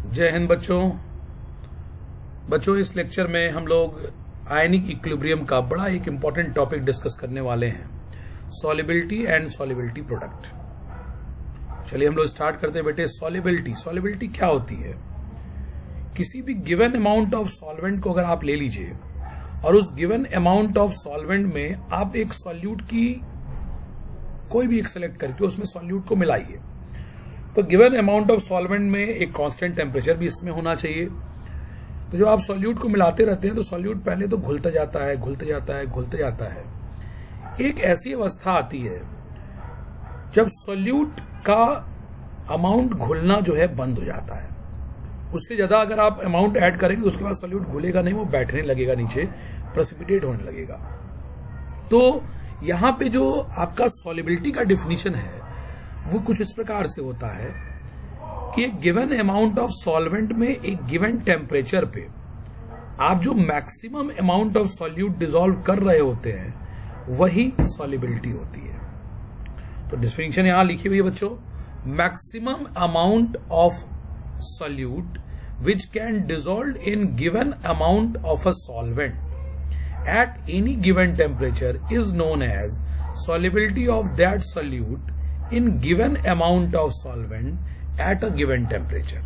जय हिंद बच्चों इस लेक्चर में हम लोग आयनिक इक्विलिब्रियम का बड़ा एक इम्पॉर्टेंट टॉपिक डिस्कस करने वाले हैं, सॉल्युबिलिटी एंड सॉल्युबिलिटी प्रोडक्ट। चलिए हम लोग स्टार्ट करते हैं बेटे। सॉल्युबिलिटी क्या होती है? किसी भी गिवन अमाउंट ऑफ सॉल्वेंट को अगर आप ले लीजिए और उस गिवन अमाउंट ऑफ सॉल्वेंट में आप एक सॉल्यूट की कोई भी एक सेलेक्ट करके उसमें सॉल्यूट को मिलाइए, तो गिवन अमाउंट ऑफ सॉल्वेंट में एक कांस्टेंट टेम्परेचर भी इसमें होना चाहिए। तो जब आप सॉल्यूट को मिलाते रहते हैं तो सॉल्यूट पहले तो घुलता जाता है। एक ऐसी अवस्था आती है जब सॉल्यूट का अमाउंट घुलना जो है बंद हो जाता है। उससे ज्यादा अगर आप अमाउंट ऐड करेंगे तो उसके बाद सॉल्यूट घुलेगा नहीं, वो बैठने लगेगा नीचे, प्रेसिपिटेट होने लगेगा। तो यहां पे जो आपका सॉल्युबिलिटी का डिफिनीशन है वो कुछ इस प्रकार से होता है कि एक गिवन अमाउंट ऑफ सॉल्वेंट में एक गिवन टेम्परेचर पे आप जो maximum amount of solute dissolve कर रहे होते हैं वही सॉल्युबिलिटी होती है। तो डिफिनीशन यहां लिखी हुई है बच्चों, maximum amount of solute which can dissolve in given amount of a solvent at any given temperature is known as solubility of that solute in given amount of solvent at a given temperature।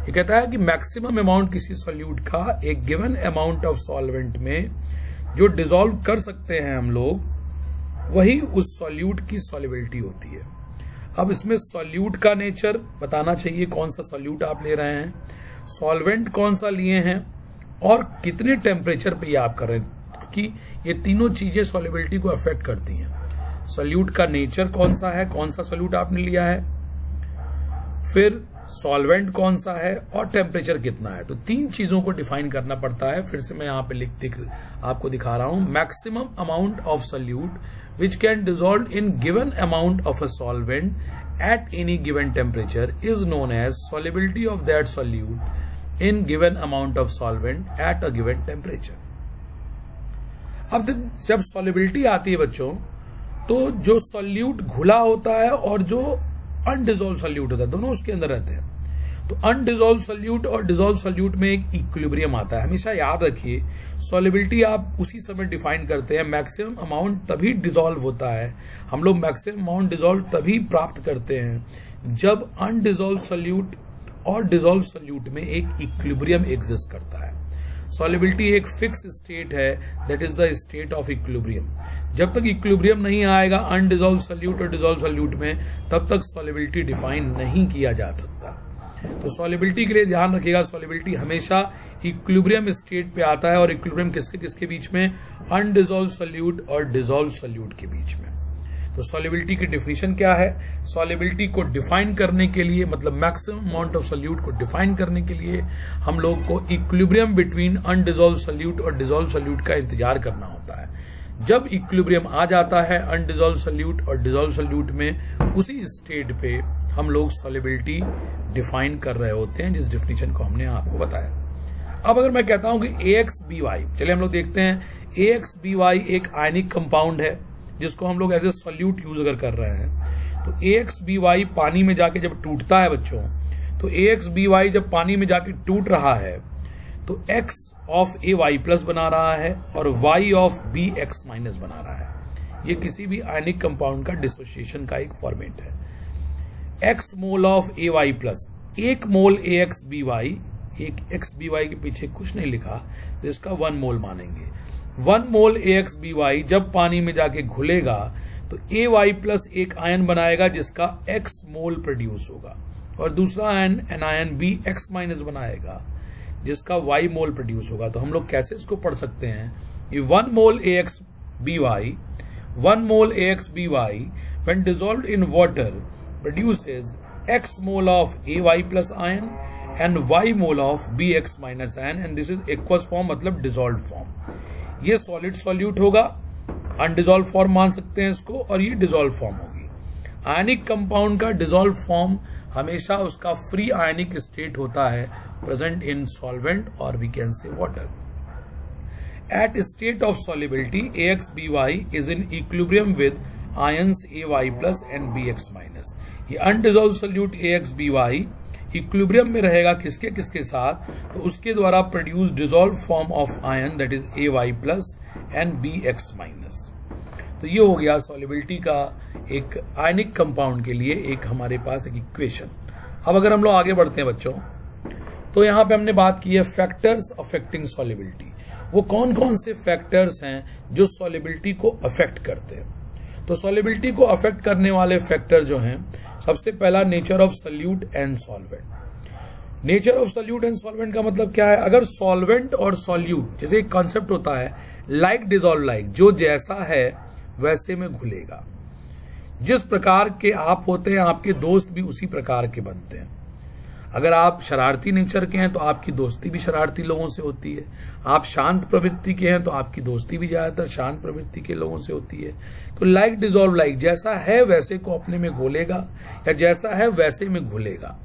ये कहता है कि maximum amount किसी solute का एक given amount of solvent में जो dissolve कर सकते हैं हम लोग, वही उस सॉल्यूट की सॉल्युबिलिटी होती है। अब इसमें सॉल्यूट का नेचर बताना चाहिए, कौन सा सॉल्यूट आप ले रहे हैं, सॉल्वेंट कौन सा लिए हैं और कितने टेम्परेचर पे ये आप कर रहे हैं, कि ये तीनों चीजें सॉल्युबिलिटी को अफेक्ट करती हैं। सॉल्यूट का नेचर कौन सा है, कौन सा सॉल्यूट आपने लिया है, फिर सॉल्वेंट कौन सा है और टेम्परेचर कितना है। तो तीन चीजों को डिफाइन करना पड़ता है। फिर से मैं यहाँ पे आपको दिखा रहा हूं, maximum amount of solute which can dissolve in given amount of a solvent at any given temperature is known as solubility of that solute in given amount of solvent at a given temperature. अब जब solubility आती है बच्चों, तो जो solute घुला होता है और जो अनडिसॉल्व सॉल्यूट होता है, दोनों उसके अंदर रहते हैं। तो अनडिसॉल्व सॉल्यूट और डिसॉल्व सॉल्यूट में एक इक्विलिब्रियम आता है। हमेशा याद रखिए, सॉल्युबिलिटी आप उसी समय डिफाइन करते हैं, मैक्सिमम अमाउंट तभी डिसॉल्व होता है, हम लोग मैक्सिमम अमाउंट डिसॉल्व तभी प्राप्त करते हैं जब अनडिसॉल्व सॉल्यूट और डिसॉल्व सॉल्यूट में एक इक्विलिब्रियम एग्जिस्ट करता है। सॉल्युबिलिटी एक फिक्स स्टेट है, that is the state of equilibrium. जब तक इक्विलिब्रियम नहीं आएगा अनडिसॉल्व सॉल्यूट और डिसॉल्व सॉल्यूट में, तब तक सॉल्युबिलिटी डिफाइन नहीं किया जा सकता। तो सॉल्युबिलिटी के लिए ध्यान रखिएगा, सॉल्युबिलिटी हमेशा इक्विलिब्रियम स्टेट पे आता है, और इक्विलिब्रियम किसके बीच में, अनडिसॉल्व सॉल्यूट और डिसॉल्व सॉल्यूट के बीच में। तो सॉल्युबिलिटी की डिफिनीशन क्या है? सॉल्युबिलिटी को डिफाइन करने के लिए, मतलब मैक्सिमम अमाउंट ऑफ सॉल्यूट को डिफाइन करने के लिए हम लोग को इक्विलिब्रियम बिटवीन अनडिसॉल्व सॉल्यूट और डिसॉल्व सॉल्यूट का इंतजार करना होता है। जब इक्विलिब्रियम आ जाता है अनडिसॉल्व सॉल्यूट और डिसॉल्व सॉल्यूट में, उसी स्टेट पे हम लोग सॉल्युबिलिटी डिफाइन कर रहे होते हैं, जिस डिफिनीशन को हमने आपको बताया। अब अगर मैं कहता हूं कि AXBY, चलिए हम लोग देखते हैं। AXBY एक आयनिक कंपाउंड है जिसको हम लोग एज ए सॉल्यूट यूज अगर कर रहे हैं। तो AXBY पानी में जाके जब टूटता है बच्चों, तो AXBY जब पानी में जाके टूट रहा है तो X ऑफ AY प्लस बना रहा है और Y ऑफ BX माइनस बना रहा है। ये किसी भी आयनिक कंपाउंड का डिसोसिएशन का एक फॉर्मेट है। X mole of AY plus, एक मोल AXBY, एक XBY के पीछे कुछ नहीं लिखा तो इसका 1 मोल मानेंगे। 1 मोल AXBY जब पानी में जाके घुलेगा तो AY प्लस एक आयन बनाएगा जिसका X मोल प्रोड्यूस होगा, और दूसरा आयन एनायन BX माइनस बनाएगा जिसका Y मोल प्रोड्यूस होगा। तो हम लोग कैसे इसको पढ़ सकते हैं? ये 1 मोल AXBY when dissolved in water produces X mole of AY plus ion and Y mole of BX minus ion, and this is aqueous form, मतलब dissolved form। ये सॉलिड सॉल्यूट होगा, अनडिसॉल्व फॉर्म मान सकते हैं इसको, और ये डिसॉल्व फॉर्म होगी। आयनिक कंपाउंड का डिसॉल्व फॉर्म हमेशा उसका फ्री आयनिक स्टेट होता है, प्रेजेंट इन सॉल्वेंट और we can say water. At state of solubility AXBY is in equilibrium with ions AY plus and BX minus. ये undissolved solute AXBY equilibrium में रहेगा किसके किसके साथ, तो उसके द्वारा produce dissolve form of ion that is AY plus and BX minus. तो ये हो गया सॉल्युबिलिटी का एक आयनिक कंपाउंड के लिए एक हमारे पास एक इक्वेशन। अब अगर हम लोग आगे बढ़ते हैं बच्चों, तो यहाँ पे हमने बात की है फैक्टर्स अफेक्टिंग सॉल्युबिलिटी। वो कौन कौन से फैक्टर्स हैं जो सॉल्युबिलिटी को अफेक्ट करते हैं। तो सॉल्युबिलिटी को अफेक्ट करने वाले फैक्टर जो हैं, सबसे पहला nature of solute and solvent. Nature of solute and solvent का मतलब क्या है, अगर सॉल्वेंट और सॉल्यूट जैसे एक कॉन्सेप्ट होता है लाइक डिसॉल्व लाइक, जो जैसा है वैसे में घुलेगा। जिस प्रकार के आप होते हैं आपके दोस्त भी उसी प्रकार के बनते हैं। अगर आप शरारती नेचर के हैं तो आपकी दोस्ती भी शरारती लोगों से होती है। आप शांत प्रवृत्ति के हैं तो आपकी दोस्ती भी ज्यादातर शांत प्रवृत्ति के लोगों से होती है। तो लाइक डिसॉल्व लाइक, जैसा है वैसे को अपने में घोलेगा या जैसा है वैसे में घुलेगा।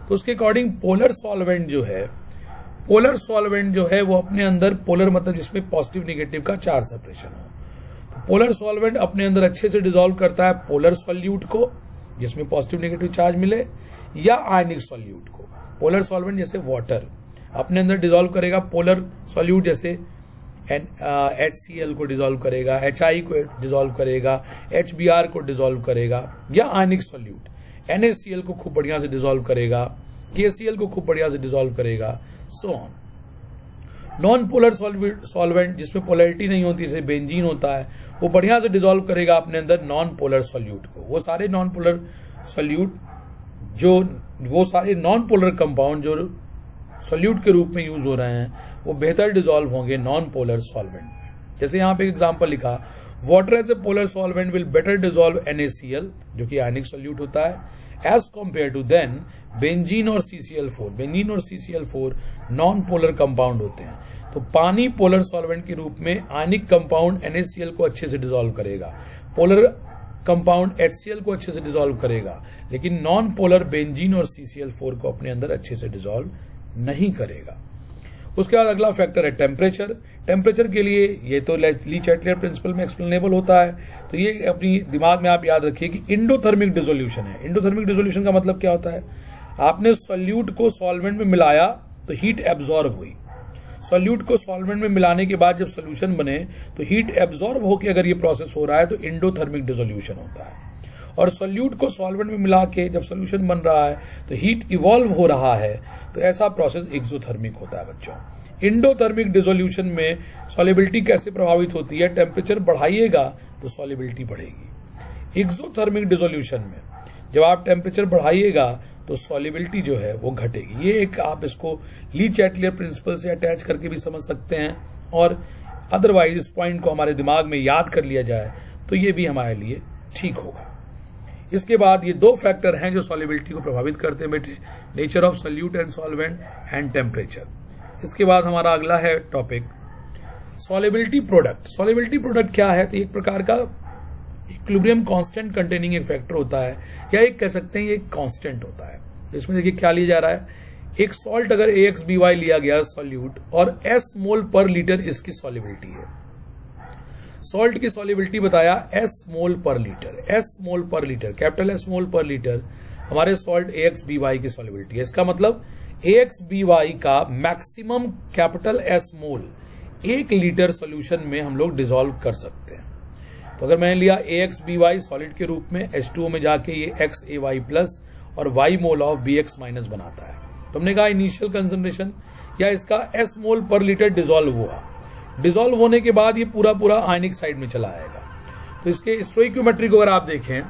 तो उसके अकॉर्डिंग पोलर सॉल्वेंट जो है वो अपने अंदर, पोलर मतलब जिसमें पॉजिटिव निगेटिव का चार्ज सेपरेशन हो, तो पोलर सॉल्वेंट अपने अंदर अच्छे से डिसॉल्व करता है पोलर सॉल्यूट को जिसमें पॉजिटिव निगेटिव चार्ज मिले, या आयनिक सॉल्यूट को। पोलर सॉल्वेंट जैसे वाटर अपने अंदर डिसॉल्व करेगा पोलर सॉल्यूट, जैसे HCl को डिसॉल्व करेगा, HI को डिसॉल्व करेगा, HBr को डिसॉल्व करेगा, या आयनिक सॉल्यूट NaCl को खूब बढ़िया से डिसॉल्व करेगा, KCl को खूब बढ़िया से डिसॉल्व करेगा, so on. Non polar solvent जिसमें पोलैरिटी नहीं होती, जैसे बेंजीन होता है, वो बढ़िया से डिसॉल्व करेगा अपने अंदर नॉन पोलर सॉल्यूट को। वो सारे नॉन पोलर सॉल्यूट वो सारे नॉन पोलर कंपाउंड जो सॉल्यूट के रूप में यूज हो रहे हैं वो बेहतर डिसॉल्व होंगे नॉन पोलर सॉल्वेंट में। जैसे यहाँ पे एक एग्जांपल लिखा, water as a polar solvent will better dissolve NaCl जो कि आयनिक सॉल्यूट होता है as compare to than benzene और CCl4। बेंजीन और CCl4 नॉन पोलर कंपाउंड होते हैं। तो पानी पोलर सॉल्वेंट के रूप में आयनिक कंपाउंड NaCl को अच्छे से डिसॉल्व करेगा, पोलर कंपाउंड HCl को अच्छे से डिसॉल्व करेगा, लेकिन नॉन पोलर बेंजीन और CCl4 को अपने अंदर अच्छे से डिसॉल्व नहीं करेगा। उसके बाद अगला फैक्टर है टेम्परेचर। टेम्परेचर के लिए ये तो ली चैटलियर प्रिंसिपल में एक्सप्लेनेबल होता है, तो ये अपनी दिमाग में आप याद रखिए कि इंडोथर्मिक डिसोल्यूशन है। इंडोथर्मिक डिसोल्यूशन का मतलब क्या होता है, आपने सॉल्यूट को सॉल्वेंट में मिलाया तो हीट एब्जॉर्ब हुई। सॉल्यूट को सॉल्वेंट में मिलाने के बाद जब सोल्यूशन बने तो हीट एब्जॉर्ब होकर अगर ये प्रोसेस हो रहा है तो इंडोथर्मिक डिसोल्यूशन होता है। और सॉल्यूट को सॉल्वेंट में मिला के जब सोल्यूशन बन रहा है तो हीट इवॉल्व हो रहा है, तो ऐसा प्रोसेस एक्सोथर्मिक होता है बच्चों। इंडोथर्मिक डिसोल्यूशन में सॉल्युबिलिटी कैसे प्रभावित होती है, टेम्परेचर बढ़ाइएगा तो सॉल्युबिलिटी बढ़ेगी। एक्सोथर्मिक डिसोल्यूशन में जब आप टेम्परेचर बढ़ाइएगा तो सॉल्युबिलिटी जो है वो घटेगी। ये एक आप इसको ली चैटलियर प्रिंसिपल से अटैच करके भी समझ सकते हैं, और अदरवाइज इस पॉइंट को हमारे दिमाग में याद कर लिया जाए तो ये भी हमारे लिए ठीक होगा। इसके बाद ये दो फैक्टर हैं जो सॉल्युबिलिटी को प्रभावित करते हैं बेटे, nature of solute and solvent and temperature. इसके बाद हमारा अगला है topic solubility product. Solubility product क्या है, तो एक प्रकार का इक्विलिब्रियम कांस्टेंट कंटेनिंग एक फैक्टर होता है, या एक कह सकते हैं ये एक कांस्टेंट होता है। इसमें देखिए क्या लिया जा रहा है, एक सॉल्ट अगर AXBY लिया गया सॉल्यूट और S मोल पर लीटर इसकी सॉल्युबिलिटी है। सॉल्ट की सॉल्युबिलिटी बताया S मोल पर लीटर, S मोल पर लीटर, कैपिटल S मोल पर लीटर हमारे सॉल्ट AXBY की सॉल्युबिलिटी है। इसका मतलब AXBY का मैक्सिमम कैपिटल S मोल 1 लीटर सॉल्यूशन में हम लोग डिसॉल्व कर सकते हैं। तो अगर मैंने लिया AXBY सॉलिड के रूप में, H2O में जाके ये XAY प्लस और Y mole of BX minus बनाता है, तो हमने कहा इनिशियल कंसंट्रेशन या इसका S मोल पर लीटर डिसॉल्व हुआ। डिसॉल्व होने के बाद ये पूरा आयनिक साइड में चला आएगा। तो इसके स्टोइकियोमेट्री को अगर आप देखें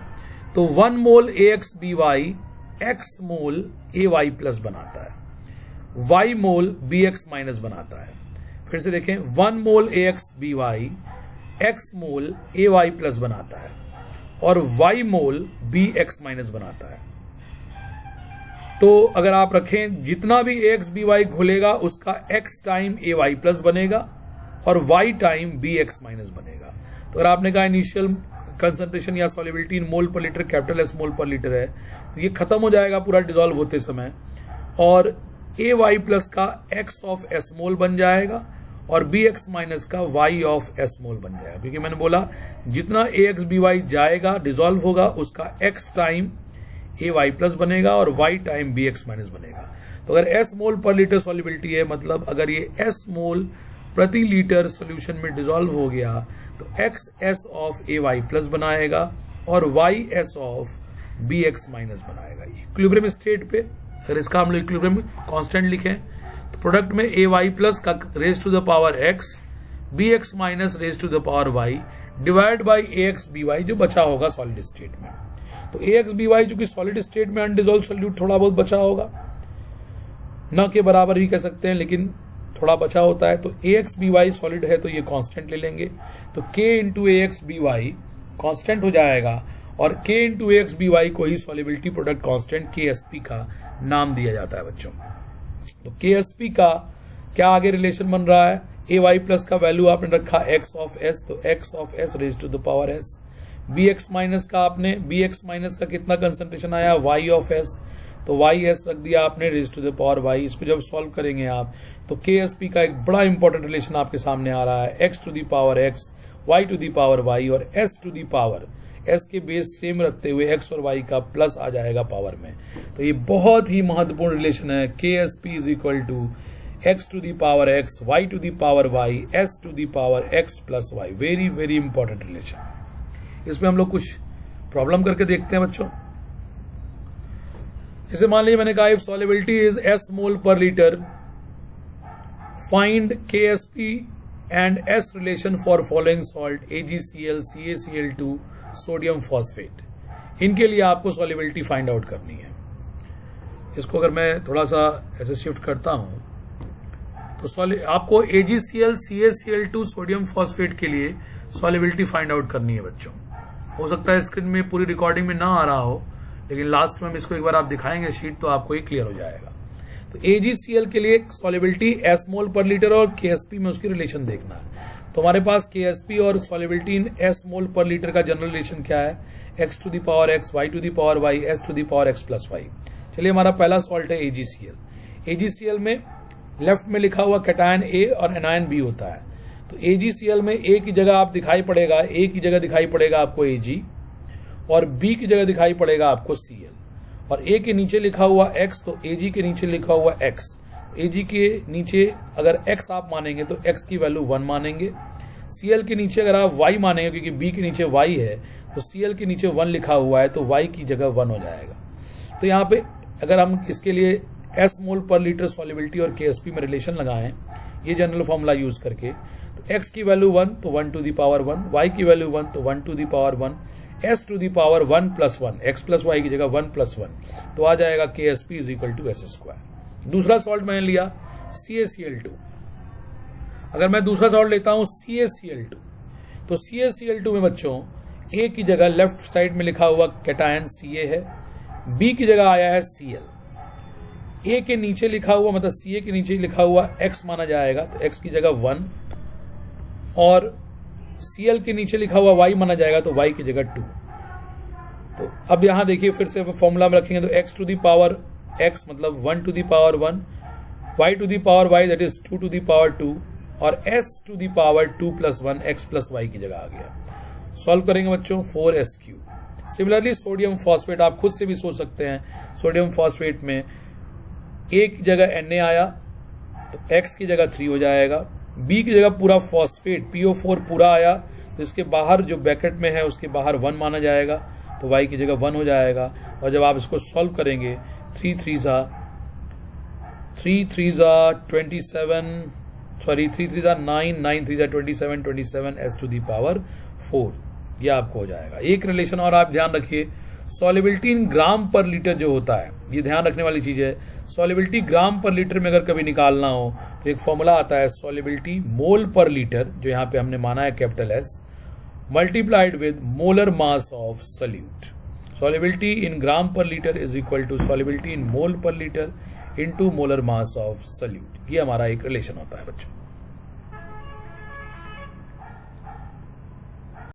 तो 1 मोल AXBY X मोल AY प्लस बनाता है, Y मोल BX माइनस बनाता है। फिर से देखें 1 मोल AXBY X मोल AY प्लस बनाता है और Y मोल BX माइनस बनाता है। तो अगर आप रखें जितना भी AXBY घुलेगा उसका X टाइम AY प्लस बनेगा और Y टाइम BX माइनस बनेगा। तो अगर आपने कहा इनिशियल कंसंट्रेशन या सॉल्युबिलिटी इन मोल पर लीटर कैपिटल S मोल पर लीटर है, तो ये खत्म हो जाएगा पूरा डिसॉल्व होते समय, और AY प्लस का X ऑफ S मोल बन जाएगा और BX माइनस का Y ऑफ S मोल बन जाएगा। क्योंकि मैंने बोला जितना AXBY जाएगा डिसॉल्व होगा उसका X टाइम AY+ बनेगा और Y टाइम BX- बनेगा। तो अगर S मोल पर लीटर सॉल्युबिलिटी है, मतलब अगर ये S मोल प्रति लीटर सॉल्यूशन में डिसॉल्व हो गया तो XS ऑफ AY+ बनाएगा और YS ऑफ BX- बनाएगा। इक्विलिब्रियम स्टेट पे अगर इसका हम लोग इक्विलिब्रियम कांस्टेंट लिखें तो प्रोडक्ट में AY+ का raise to the power X, BX- raise to the power Y divide by AX/BY जो बचा होगा सॉलिड स्टेट में। तो AX/BY जो कि सॉलिड स्टेट में अनडिसॉल्व सॉल्यूट थोड़ा बहुत बचा होगा, न के बराबर ही कह सकते हैं लेकिन थोड़ा बचा होता है, तो AX/BY सॉलिड है तो ये कांस्टेंट ले लेंगे। तो K इंटू AX/BY कांस्टेंट हो जाएगा और K इंटू AX/BY को ही सॉलिबिलिटी प्रोडक्ट कांस्टेंट KSP का नाम दिया जाता है बच्चों। तो KSP का क्या आगे रिलेशन बन रहा है, AY+ का वैल्यू आपने रखा X ऑफ S, तो X of S raise to the power S। BX- का आपने BX- का कितना कंसंट्रेशन आया Y ऑफ S, तो YS रख दिया आपने raise to the power Y। इसको जब सॉल्व करेंगे आप तो KSP का एक बड़ा इंपॉर्टेंट रिलेशन आपके सामने आ रहा है, X to the power X, Y to the power Y और S to the power S के बेस सेम रखते हुए X और Y का प्लस आ जाएगा पावर में। तो ये बहुत ही महत्वपूर्ण रिलेशन है, KSP is equal to X to the power X, Y to the power Y, S to the power X plus Y। Very very important relation. इसमें हम लोग कुछ प्रॉब्लम करके देखते हैं बच्चों। जैसे मान लीजिए मैंने कहा if solubility is S mole पर litre, find KSP and S relation for following salt AgCl, CaCl2, sodium phosphate. इनके लिए आपको सॉल्युबिलिटी फाइंड आउट करनी है। इसको अगर मैं थोड़ा सा ऐसे शिफ्ट करता हूं तो आपको AgCl, CaCl2, सोडियम फॉस्फेट के लिए सॉल्युबिलिटी फाइंड आउट करनी है बच्चों। हो सकता है स्क्रीन में पूरी रिकॉर्डिंग में ना आ रहा हो, लेकिन लास्ट में हम इसको एक बार आप दिखाएंगे शीट तो आपको ही क्लियर हो जाएगा। तो AgCl के लिए सॉल्युबिलिटी S मोल पर लीटर और KSP में उसकी रिलेशन देखना है। तो हमारे पास KSP और सॉल्युबिलिटी इन S मोल पर लीटर का जनरल रिलेशन क्या है, X to the power X, Y to the power Y, S to the power X plus Y। चलिए हमारा पहला सॉल्ट है AgCl। AgCl में लेफ्ट में लिखा हुआ कैटायन A और एनायन B होता है। तो AgCl में A की जगह आप दिखाई पड़ेगा, A की जगह दिखाई पड़ेगा आपको Ag और B की जगह दिखाई पड़ेगा आपको Cl। और A के नीचे लिखा हुआ X तो Ag के नीचे लिखा हुआ X। Ag के नीचे अगर X आप मानेंगे तो X की वैल्यू 1 मानेंगे। Cl के नीचे अगर आप Y मानेंगे क्योंकि B के नीचे Y है तो Cl के नीचे 1 लिखा हुआ है तो Y की जगह 1 हो जाएगा। तो यहाँ पे अगर हम इसके लिए S मोल पर लीटर सॉल्युबिलिटी और KSP में रिलेशन लगाएं ये जनरल फॉर्मूला यूज करके, तो X की वैल्यू 1 तो 1 टू दी पावर 1, Y की वैल्यू 1 तो 1 to the power 1, S to the power 1 plus 1, X plus Y की जगह 1 प्लस 1 तो आ जाएगा KSP is equal to S square. दूसरा सॉल्ट मैंने लिया CaCl2। अगर मैं दूसरा सॉल्ट लेता हूं CaCl2 तो CaCl2 में बच्चों A की जगह लेफ्ट साइड में लिखा हुआ कैटायन Ca है, B की जगह आया है Cl। A के नीचे लिखा हुआ मतलब Ca के नीचे लिखा हुआ X माना जाएगा तो X की जगह 1 और Cl के नीचे लिखा हुआ Y माना जाएगा तो Y की जगह 2। तो अब यहां देखिए फिर से फॉर्मूला में रखेंगे तो X to the power X मतलब 1 to the power 1, Y to the power Y that is 2 to the power 2 और S to the power 2 plus 1 X plus Y की जगह आ गया। सॉल्व करेंगे बच्चों 4S3। सिमिलरली सोडियम फॉस्फेट आप खुद से भी सोच सकते हैं। सोडियम फॉस्फेट में A की जगह Na आया तो X की जगह 3 हो जाएगा, B की जगह पूरा फॉस्फेट PO4 पूरा आया तो इसके बाहर जो ब्रैकेट में है उसके बाहर 1 माना जाएगा तो Y की जगह 1 हो जाएगा। और जब आप इसको सॉल्व करेंगे 3 3 जा 9, 9 3 जा 27, 27 S टू दी पावर 4 ये आपको हो जाएगा। एक रिलेशन और आप ध्यान रखिए, solubility in gram per litre जो होता है ये ध्यान रखने वाली चीज है। सॉल्युबिलिटी ग्राम पर लीटर में अगर कभी निकालना हो तो एक फॉर्मूला आता है सॉल्युबिलिटी मोल पर लीटर जो यहाँ पे हमने माना है capital S multiplied with molar mass of solute. Solubility in gram per litre is equal to solubility in mole पर litre into molar mass of solute. ये हमारा एक रिलेशन होता है बच्चों।